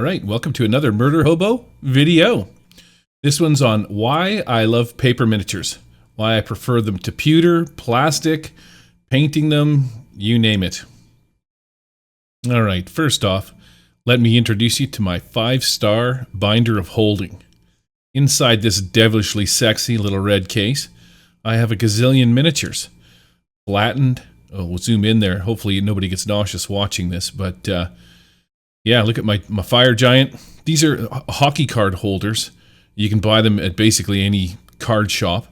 Alright, welcome to another Murder Hobo video. This one's on why I love paper miniatures. Why I prefer them to pewter, plastic, painting them, you name it. Alright, first off, let me introduce you to my 5-star binder of holding. Inside this devilishly sexy little red case, I have a gazillion miniatures. Flattened. Oh, we'll zoom in there. Hopefully nobody gets nauseous watching this, but yeah, look at my fire giant. These are hockey card holders. You can buy them at basically any card shop.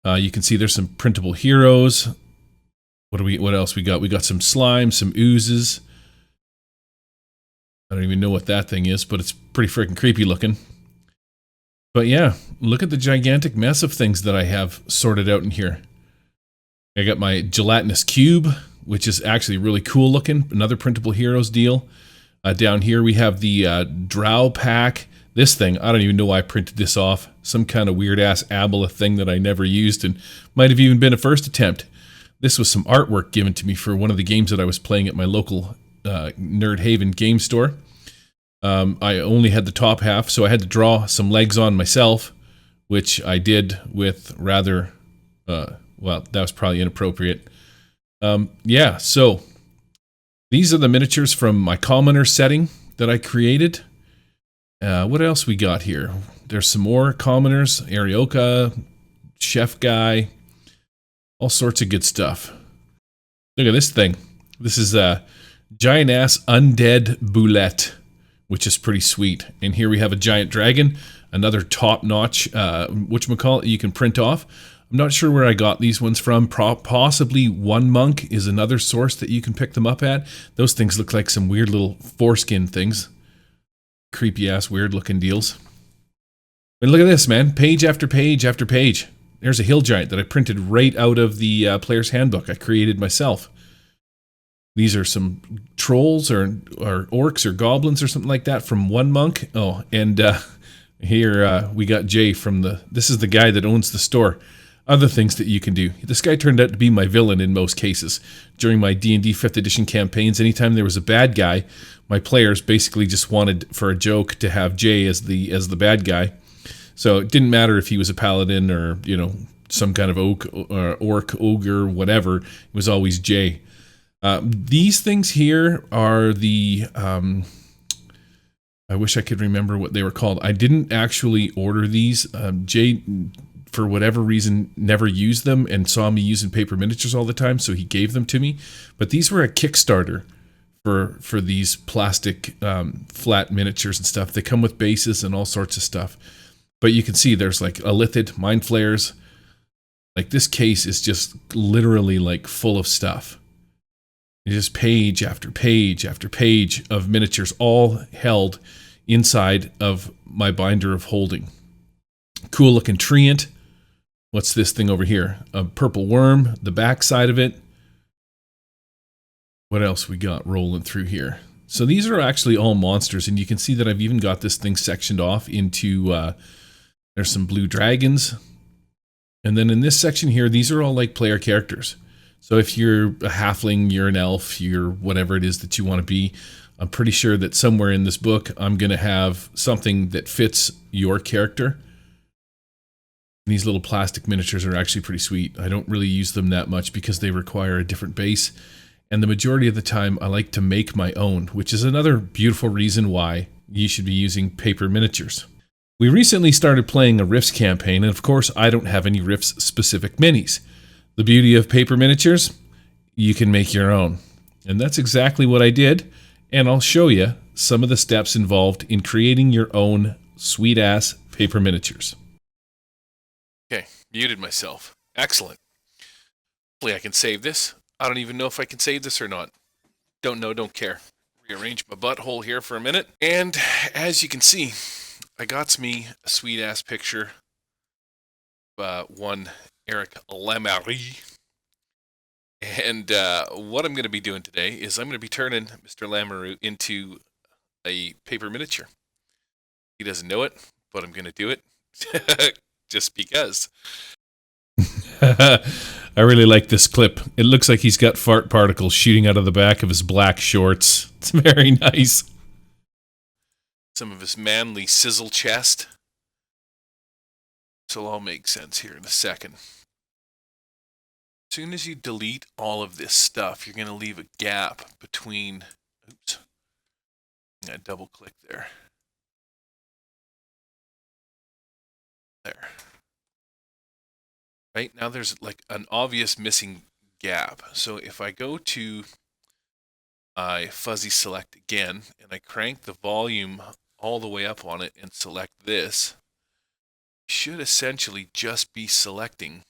You can see there's some printable heroes. What else we got? We got some slime, some oozes. I don't even know what that thing is, but it's pretty freaking creepy looking. But yeah, look at the gigantic mess of things that I have sorted out in here. I got my gelatinous cube, which is actually really cool looking. Another printable heroes deal. Down here we have the drow pack. This thing, I don't even know why I printed this off. Some kind of weird ass Aboleth thing that I never used and might have even been a first attempt. This was some artwork given to me for one of the games that I was playing at my local Nerd Haven game store. I only had the top half, so I had to draw some legs on myself, which I did with rather, well, that was probably inappropriate. Yeah, so these are the miniatures from my commoner setting that I created. What else we got here? There's some more commoners, Arioka, Chef Guy, all sorts of good stuff. Look at this thing. This is a giant-ass undead boulette, which is pretty sweet. And here we have a giant dragon, another top-notch, whatchamacallit, you can print off. I'm not sure where I got these ones from. Possibly One Monk is another source that you can pick them up at. Those things look like some weird little foreskin things. Creepy-ass, weird-looking deals. And look at this, man. Page after page after page. There's a hill giant that I printed right out of the player's handbook I created myself. These are some trolls or orcs or goblins or something like that from One Monk. Oh, and here we got Jay from this is the guy that owns the store. Other things that you can do. This guy turned out to be my villain in most cases. During my D&D 5th edition campaigns, anytime there was a bad guy, my players basically just wanted, for a joke, to have Jay as the bad guy. So it didn't matter if he was a paladin or, you know, some kind of orc, ogre, whatever. It was always Jay. These things here are the... I wish I could remember what they were called. I didn't actually order these. Jay, for whatever reason, never used them and saw me using paper miniatures all the time, so he gave them to me. But these were a Kickstarter for these plastic flat miniatures and stuff. They come with bases and all sorts of stuff. But you can see there's like a lithid, mind flayers. Like this case is just literally like full of stuff. It's just page after page after page of miniatures, all held inside of my binder of holding. Cool looking treant. What's this thing over here? A purple worm, the back side of it. What else we got rolling through here? So these are actually all monsters, and you can see that I've even got this thing sectioned off into, there's some blue dragons. And then in this section here, these are all like player characters. So if you're a halfling, you're an elf, you're whatever it is that you want to be, I'm pretty sure that somewhere in this book, I'm going to have something that fits your character. These little plastic miniatures are actually pretty sweet. I don't really use them that much because they require a different base. And the majority of the time, I like to make my own, which is another beautiful reason why you should be using paper miniatures. We recently started playing a Rifts campaign, and of course, I don't have any Rifts-specific minis. The beauty of paper miniatures, you can make your own. And that's exactly what I did, and I'll show you some of the steps involved in creating your own sweet-ass paper miniatures. Okay, muted myself. Excellent. Hopefully I can save this. I don't even know if I can save this or not. Don't know, don't care. Rearrange my butthole here for a minute. And as you can see, I got me a sweet-ass picture of one Eric Lamerie. And what I'm going to be doing today is I'm going to be turning Mr. Lamerie into a paper miniature. He doesn't know it, but I'm going to do it just because. I really like this clip. It looks like he's got fart particles shooting out of the back of his black shorts. It's very nice. some of his manly sizzle chest. This will all make sense here in a second. As soon as you delete all of this stuff, you're going to leave a gap between, oops, I double click there. There. Right now there's like an obvious missing gap. So if I go to I fuzzy select again and I crank the volume all the way up on it and select this, you should essentially just be selecting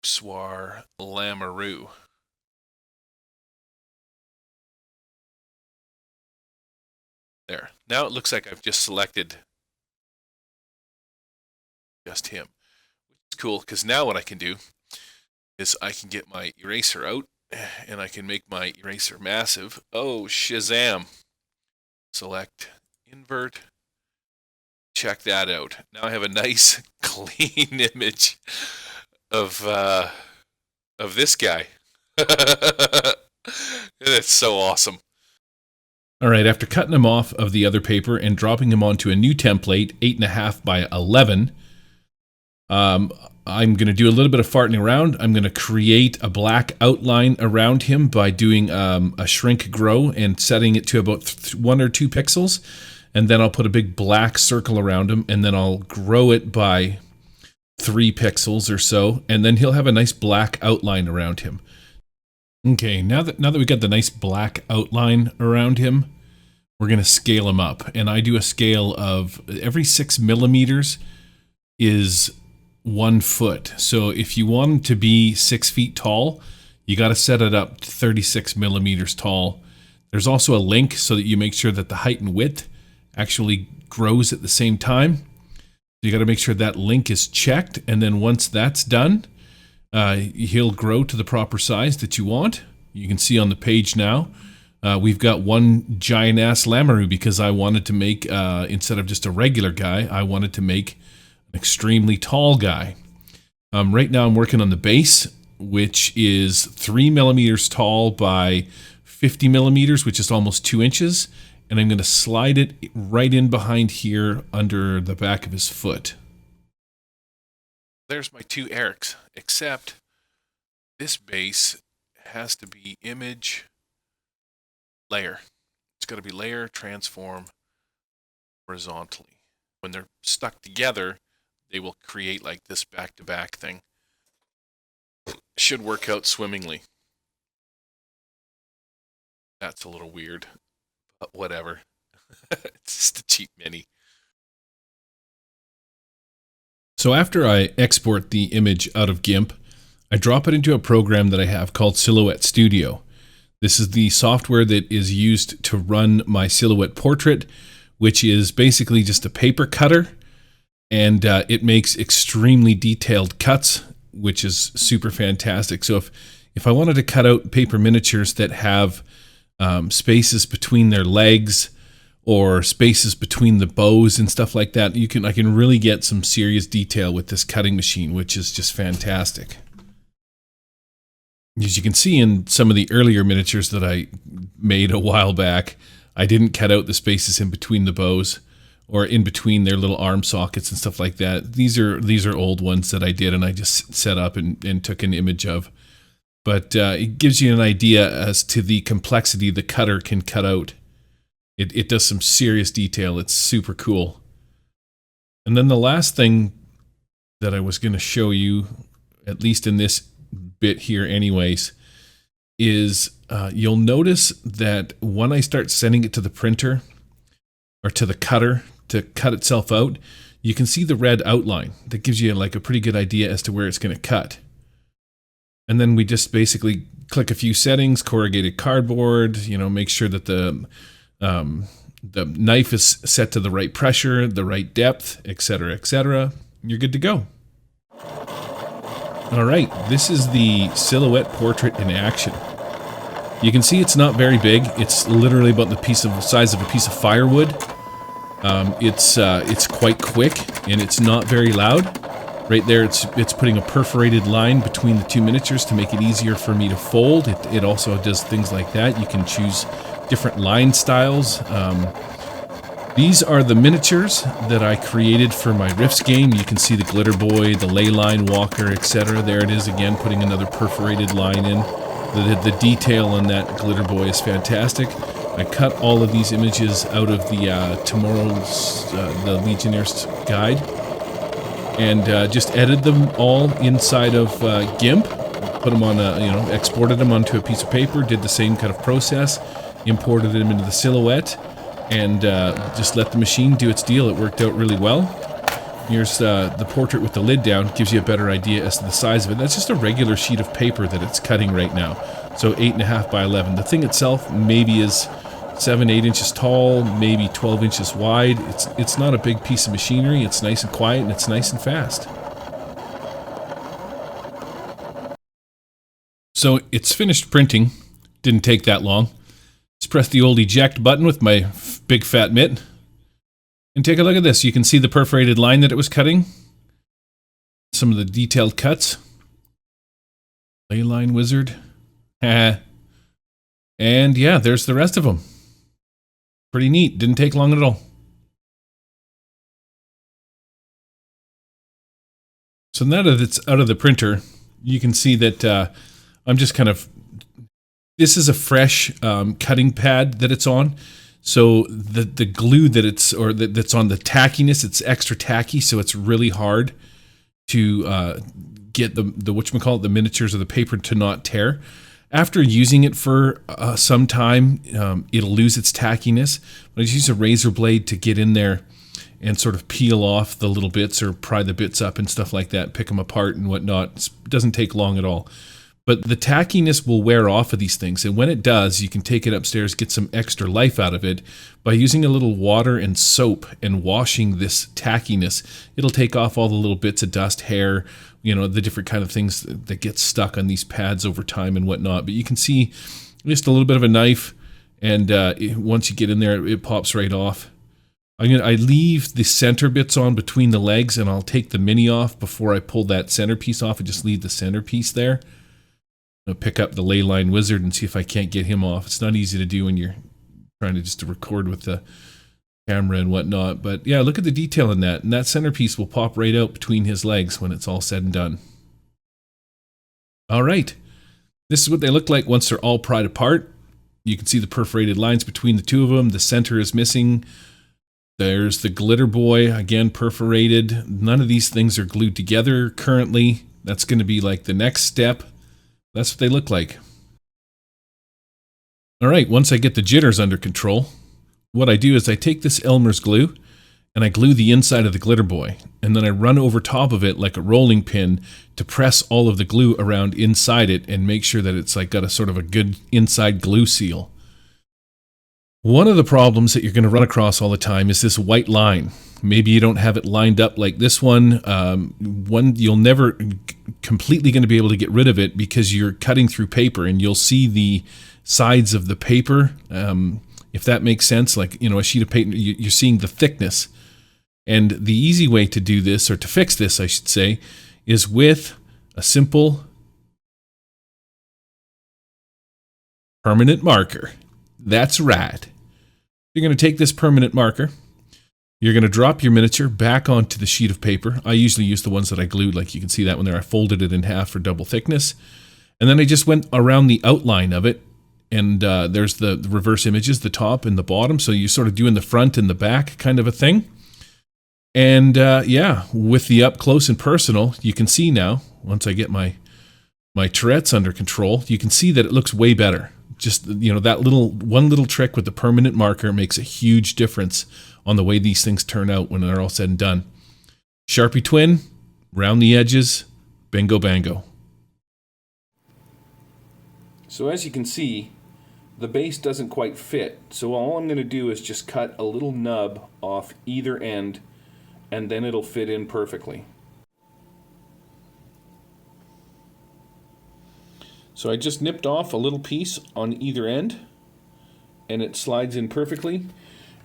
Soir Lamoureux. There. Now it looks like I've just selected just him, which is cool because now what I can do is I can get my eraser out and I can make my eraser massive. Oh, Shazam. Select invert. Check that out. Now I have a nice clean image of this guy. That's so awesome. All right, after cutting him off of the other paper and dropping him onto a new template, 8.5 by 11, I'm going to do a little bit of farting around. I'm going to create a black outline around him by doing a shrink grow and setting it to about 1 or 2 pixels. And then I'll put a big black circle around him, and then I'll grow it by 3 pixels or so, and then he'll have a nice black outline around him. Okay, now that we got the nice black outline around him, we're going to scale him up. And I do a scale of every 6 millimeters is 1 foot. So if you want him to be 6 feet tall, you got to set it up to 36 millimeters tall. There's also a link so that you make sure that the height and width actually grows at the same time. You got to make sure that link is checked, and then once that's done, he'll grow to the proper size that you want. You can see on the page now, we've got one giant-ass Lamoureux because I wanted to make, instead of just a regular guy, I wanted to make an extremely tall guy. Right now I'm working on the base, which is 3 millimeters tall by 50 millimeters, which is almost 2 inches. And I'm going to slide it right in behind here under the back of his foot. There's my 2 Erics, except this base has to be image layer. It's got to be layer, transform horizontally. When they're stuck together, they will create like this back-to-back thing. Should work out swimmingly. That's a little weird. But whatever. It's just a cheap mini. So after I export the image out of GIMP, I drop it into a program that I have called Silhouette Studio. This is the software that is used to run my Silhouette portrait, which is basically just a paper cutter, and it makes extremely detailed cuts, which is super fantastic. So if I wanted to cut out paper miniatures that have spaces between their legs or spaces between the bows and stuff like that, I can really get some serious detail with this cutting machine, which is just fantastic. As you can see in some of the earlier miniatures that I made a while back, I didn't cut out the spaces in between the bows or in between their little arm sockets and stuff like that. These are old ones that I did and I just set up and took an image of. But it gives you an idea as to the complexity the cutter can cut out. It does some serious detail. It's super cool. And then the last thing that I was going to show you, at least in this bit here anyways, is you'll notice that when I start sending it to the printer or to the cutter to cut itself out, you can see the red outline. That gives you like a pretty good idea as to where it's going to cut. And then we just basically click a few settings, corrugated cardboard, make sure that the knife is set to the right pressure, the right depth, etc., etc. You're good to go. All right, this is the Silhouette portrait in action. You can see it's not very big. It's literally about the size of a piece of firewood. It's quite quick and it's not very loud. Right there, it's putting a perforated line between the 2 miniatures to make it easier for me to fold. It also does things like that. You can choose different line styles. These are the miniatures that I created for my Rifts game. You can see the glitter boy, the ley line walker, etc. There it is again, putting another perforated line in. The detail on that glitter boy is fantastic. I cut all of these images out of the tomorrow's the Legionnaire's Guide, and just edited them all inside of GIMP. Put them on exported them onto a piece of paper. Did the same kind of process. Imported them into the silhouette, and just let the machine do its deal. It worked out really well. Here's the portrait with the lid down. Gives you a better idea as to the size of it. That's just a regular sheet of paper that it's cutting right now. So 8.5 by 11. The thing itself maybe is 7-8 inches tall, maybe 12 inches wide. It's not a big piece of machinery. It's nice and quiet, and it's nice and fast. So it's finished printing. Didn't take that long. Just press the old eject button with my big fat mitt. And take a look at this. You can see the perforated line that it was cutting. Some of the detailed cuts. Ley line wizard. And yeah, there's the rest of them. Pretty neat. Didn't take long at all. So now that it's out of the printer, you can see that I'm just kind of... This is a fresh cutting pad that it's on. So the glue that that's on the tackiness, it's extra tacky, so it's really hard to get the whatchamacallit, the miniatures or the paper to not tear. After using it for some time, it'll lose its tackiness. But I just use a razor blade to get in there and sort of peel off the little bits or pry the bits up and stuff like that, pick them apart and whatnot. It doesn't take long at all. But the tackiness will wear off of these things, and when it does, you can take it upstairs, get some extra life out of it by using a little water and soap and washing this tackiness. It'll take off all the little bits of dust, hair, the different kind of things that get stuck on these pads over time and whatnot. But you can see just a little bit of a knife, and once you get in there, it pops right off. I leave the center bits on between the legs, and I'll take the mini off before I pull that centerpiece off and just leave the centerpiece there. I'll pick up the ley line wizard and see if I can't get him off. It's not easy to do when you're trying to just record with the camera and whatnot. But yeah, look at the detail in that. And that centerpiece will pop right out between his legs when it's all said and done. All right. This is what they look like once they're all pried apart. You can see the perforated lines between the two of them. The center is missing. There's the glitter boy, again, perforated. None of these things are glued together currently. That's going to be like the next step. That's what they look like. All right, once I get the jitters under control, what I do is I take this Elmer's glue and I glue the inside of the glitter boy, and then I run over top of it like a rolling pin to press all of the glue around inside it and make sure that it's like got a sort of a good inside glue seal. One of the problems that you're going to run across all the time is this white line. Maybe you don't have it lined up like this one. You'll never completely going to be able to get rid of it because you're cutting through paper and you'll see the sides of the paper. If that makes sense, like, a sheet of paper, you're seeing the thickness. And the easy way to do this, or to fix this, I should say, is with a simple permanent marker. That's right. You're going to take this permanent marker. You're going to drop your miniature back onto the sheet of paper. I usually use the ones that I glued, like you can see that one there. I folded it in half for double thickness. And then I just went around the outline of it. And there's the reverse images, the top and the bottom. So you're sort of doing the front and the back kind of a thing. And yeah, with the up close and personal, you can see now, once I get my Tourette's under control, you can see that it looks way better. Just, that one little trick with the permanent marker makes a huge difference on the way these things turn out when they're all said and done. Sharpie twin, round the edges, bingo bango. So as you can see, the base doesn't quite fit. So all I'm going to do is just cut a little nub off either end, and then it'll fit in perfectly. So I just nipped off a little piece on either end, and it slides in perfectly.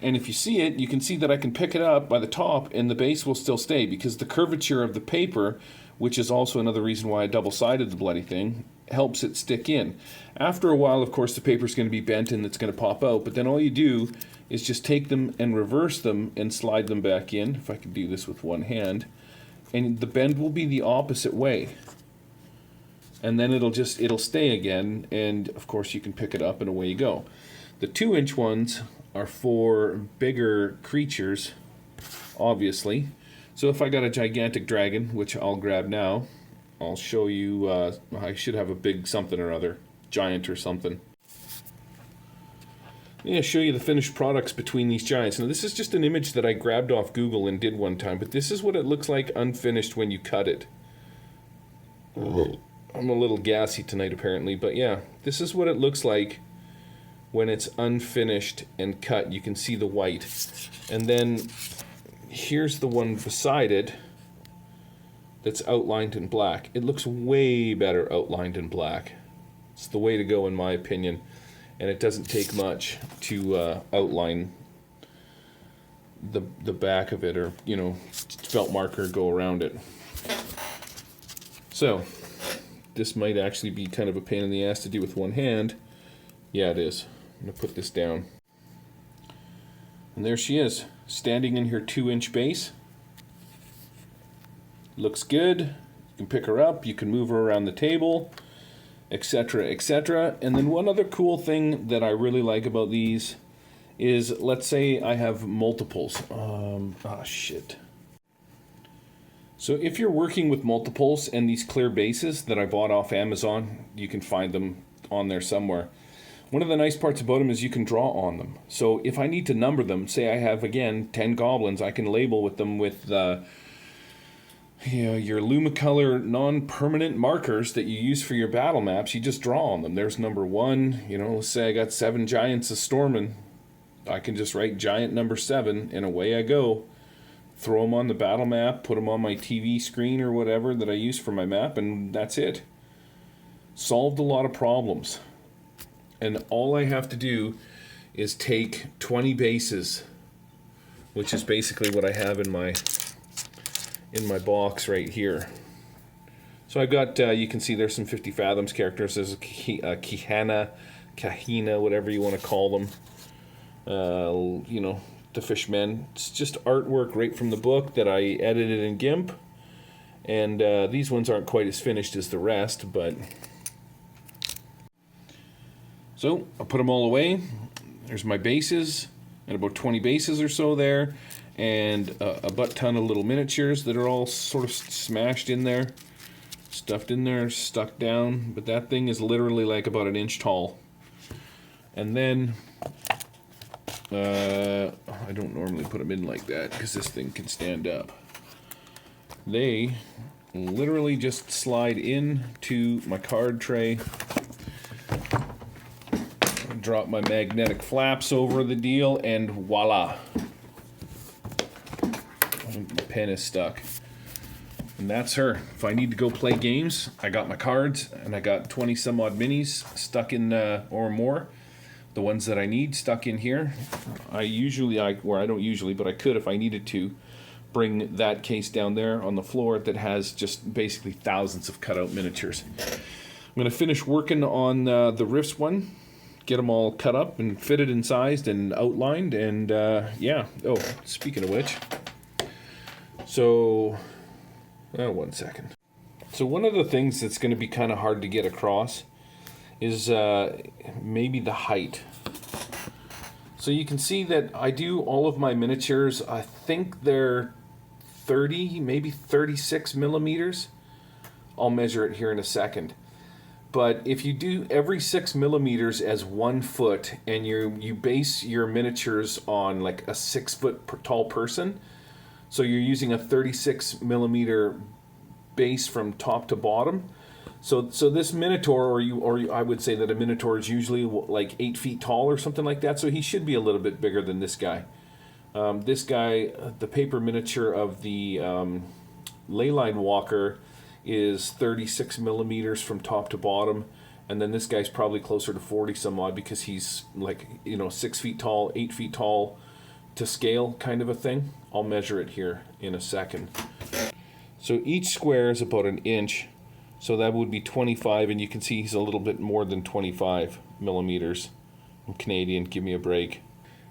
And if you see it, you can see that I can pick it up by the top and the base will still stay because the curvature of the paper, which is also another reason why I double-sided the bloody thing, helps it stick in. After a while, of course, the paper is going to be bent and it's going to pop out, but then all you do is just take them and reverse them and slide them back in, if I can do this with one hand, and the bend will be the opposite way. And then it'll stay again, and of course you can pick it up and away you go. The 2-inch ones are for bigger creatures, obviously. So if I got a gigantic dragon, which I'll grab now, I'll show you, I should have a big something or other, giant or something. I'm going to show you the finished products between these giants. Now this is just an image that I grabbed off Google and did one time, but this is what it looks like unfinished when you cut it. I'm a little gassy tonight apparently, but yeah, this is what it looks like when it's unfinished and cut. You can see the white. And then here's the one beside it that's outlined in black. It looks way better outlined in black. It's the way to go in my opinion. And it doesn't take much to outline the back of it, or, you know, felt marker go around it. So this might actually be kind of a pain in the ass to do with one hand. Yeah, it is. I'm gonna put this down. And there she is, standing in her 2-inch base. Looks good. You can pick her up, you can move her around the table, etc., etc. And then one other cool thing that I really like about these is, let's say I have multiples. Shit. So if you're working with multiples and these clear bases that I bought off Amazon, you can find them on there somewhere. One of the nice parts about them is you can draw on them. So if I need to number them, say I have, again, 10 goblins, I can label with them with your Lumicolor non-permanent markers that you use for your battle maps. You just draw on them. There's number 1. You know, let's say I got 7 giants of storming. I can just write giant number 7 and away I go. Throw them on the battle map, put them on my TV screen or whatever that I use for my map, and that's it. Solved a lot of problems. And all I have to do is take 20 bases, which is basically what I have in my box right here. So I've got, you can see there's some 50 Fathoms characters. There's a Kahina, whatever you want to call them. You know, the Fishmen. It's just artwork right from the book that I edited in GIMP. And these ones aren't quite as finished as the rest, but... So, I'll put them all away. There's my bases, and about 20 bases or so there, and a butt ton of little miniatures that are all sort of smashed in there, stuffed in there, stuck down, but that thing is literally like about an inch tall. And then, I don't normally put them in like that, because this thing can stand up. They literally just slide into my card tray. Drop my magnetic flaps over the deal, and voila. The pen is stuck. And that's her. If I need to go play games, I got my cards, and I got 20 some odd minis stuck in, or more. The ones that I need stuck in here. I don't usually, but I could if I needed to, bring that case down there on the floor that has just basically thousands of cutout miniatures. I'm going to finish working on the Rifts one. Get them all cut up and fitted and sized and outlined, and yeah. Oh, speaking of which, so one second. So one of the things that's going to be kind of hard to get across is maybe the height. So you can see that I do all of my miniatures, I think they're 30, maybe 36 millimeters. I'll measure it here in a second. But if you do every 6 millimeters as 1 foot, and you base your miniatures on like a 6 foot tall person, so you're using a 36 millimeter base from top to bottom. So this Minotaur, or I would say that a Minotaur is usually like 8 feet tall or something like that. So he should be a little bit bigger than this guy. This guy, the paper miniature of the Leyline Walker, is 36 millimeters from top to bottom, and then this guy's probably closer to 40 some odd, because he's like, 6 feet tall, 8 feet tall to scale kind of a thing. I'll measure it here in a second. So each square is about an inch, so that would be 25, and you can see he's a little bit more than 25 millimeters. I'm Canadian, give me a break.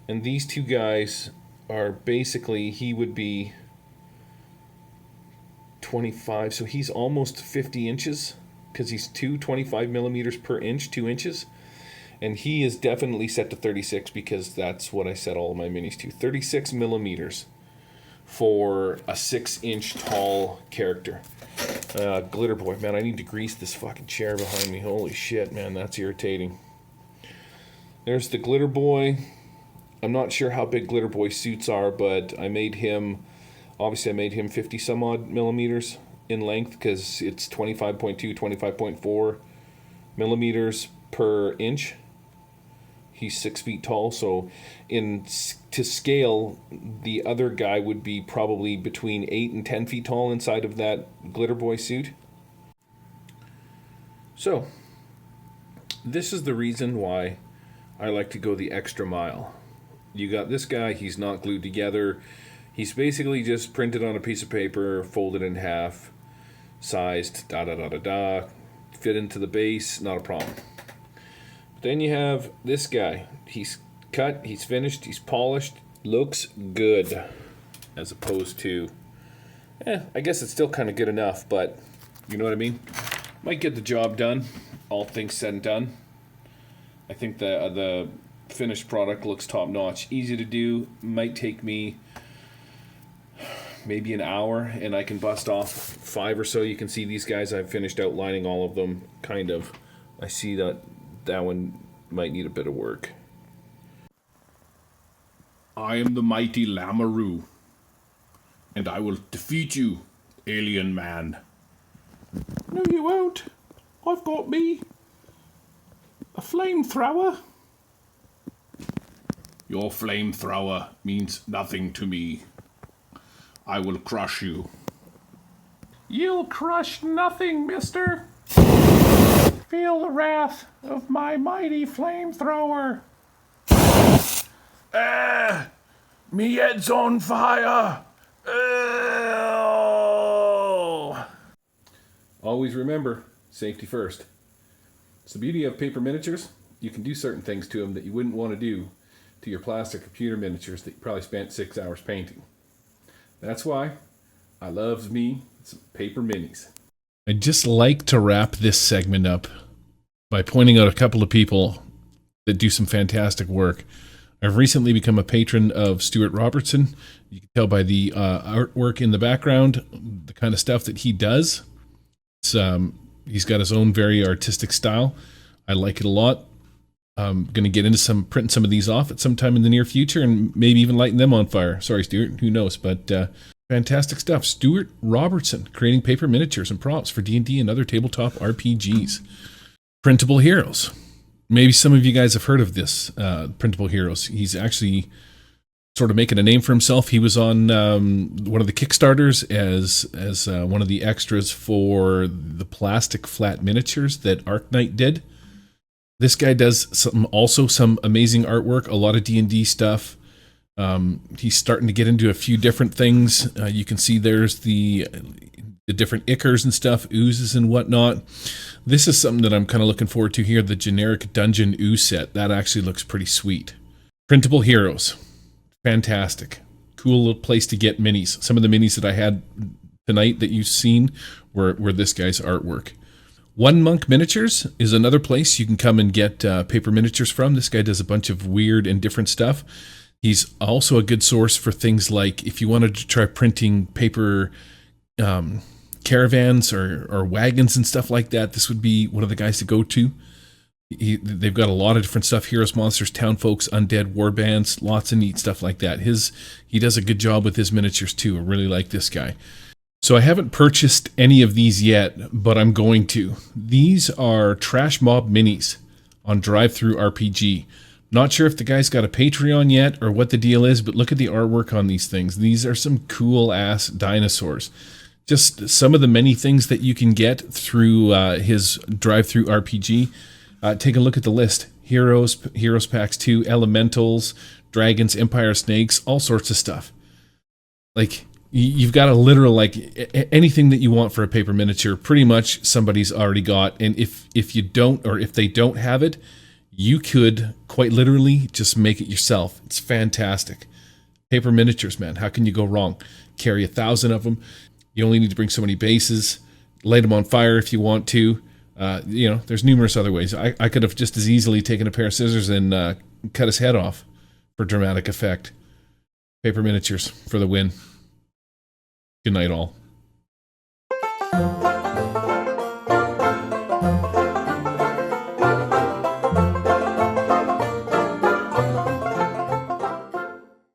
And these two guys are basically, he would be 25, so he's almost 50 inches because he's 25 millimeters per inch, 2 inches. And he is definitely set to 36 because that's what I set all of my minis to. 36 millimeters for a 6-inch tall character. Glitter Boy. Man, I need to grease this fucking chair behind me. Holy shit, man, that's irritating. There's the Glitter Boy. I'm not sure how big Glitter Boy suits are, but I made him 50 some odd millimeters in length because it's 25.2, 25.4 millimeters per inch. He's 6 feet tall, so to scale, the other guy would be probably between 8 and 10 feet tall inside of that Glitter Boy suit. So, this is the reason why I like to go the extra mile. You got this guy, he's not glued together. He's basically just printed on a piece of paper, folded in half, sized, fit into the base, not a problem. Then you have this guy. He's cut, he's finished, he's polished, looks good. As opposed to, I guess it's still kind of good enough, but you know what I mean? Might get the job done, all things said and done. I think the finished product looks top notch. Easy to do, might take me maybe an hour, and I can bust off 5 or so. You can see these guys, I've finished outlining all of them, kind of. I see that one might need a bit of work. I am the mighty Lamaroo, and I will defeat you, alien man. No, you won't. I've got me a flamethrower. Your flamethrower means nothing to me. I will crush you. You'll crush nothing, mister. Feel the wrath of my mighty flamethrower. Me head's on fire. Always remember, safety first. It's the beauty of paper miniatures. You can do certain things to them that you wouldn't want to do to your plastic computer miniatures that you probably spent 6 hours painting. That's why I loves me some paper minis. I'd just like to wrap this segment up by pointing out a couple of people that do some fantastic work. I've recently become a patron of Stuart Robertson. You can tell by the artwork in the background, the kind of stuff that he does. He's got his own very artistic style. I like it a lot. I'm going to get into printing some of these off at some time in the near future and maybe even lighting them on fire. Sorry, Stuart. Who knows? But fantastic stuff. Stuart Robertson, creating paper miniatures and props for D&D and other tabletop RPGs. Printable Heroes. Maybe some of you guys have heard of this, Printable Heroes. He's actually sort of making a name for himself. He was on one of the Kickstarters as one of the extras for the plastic flat miniatures that Arknight did. This guy does also some amazing artwork, a lot of D&D stuff. He's starting to get into a few different things. You can see there's the different ichors and stuff, oozes and whatnot. This is something that I'm kind of looking forward to here, the generic Dungeon Ooze set. That actually looks pretty sweet. Printable Heroes. Fantastic. Cool little place to get minis. Some of the minis that I had tonight that you've seen were this guy's artwork. One Monk Miniatures is another place you can come and get paper miniatures from. This guy does a bunch of weird and different stuff. He's also a good source for things like if you wanted to try printing paper caravans or wagons and stuff like that, this would be one of the guys to go to. They've got a lot of different stuff. Heroes, monsters, town folks, undead, war bands, lots of neat stuff like that. He does a good job with his miniatures too. I really like this guy. So I haven't purchased any of these yet, but I'm going to. These are Trash Mob Minis on Drive-Thru RPG. Not sure if the guy's got a Patreon yet or what the deal is, but look at the artwork on these things. These are some cool-ass dinosaurs. Just some of the many things that you can get through his Drive-Thru RPG. Take a look at the list. Heroes Packs 2, Elementals, Dragons, Empire Snakes, all sorts of stuff. Like, you've got a literal, like, anything that you want for a paper miniature, pretty much somebody's already got. And if you don't, or if they don't have it, You could quite literally just make it yourself. It's fantastic. Paper miniatures, man. How can you go wrong? Carry 1,000 of them. You only need to bring so many bases. Light them on fire if you want to. There's numerous other ways. I could have just as easily taken a pair of scissors and cut his head off for dramatic effect. Paper miniatures for the win. Good night, all.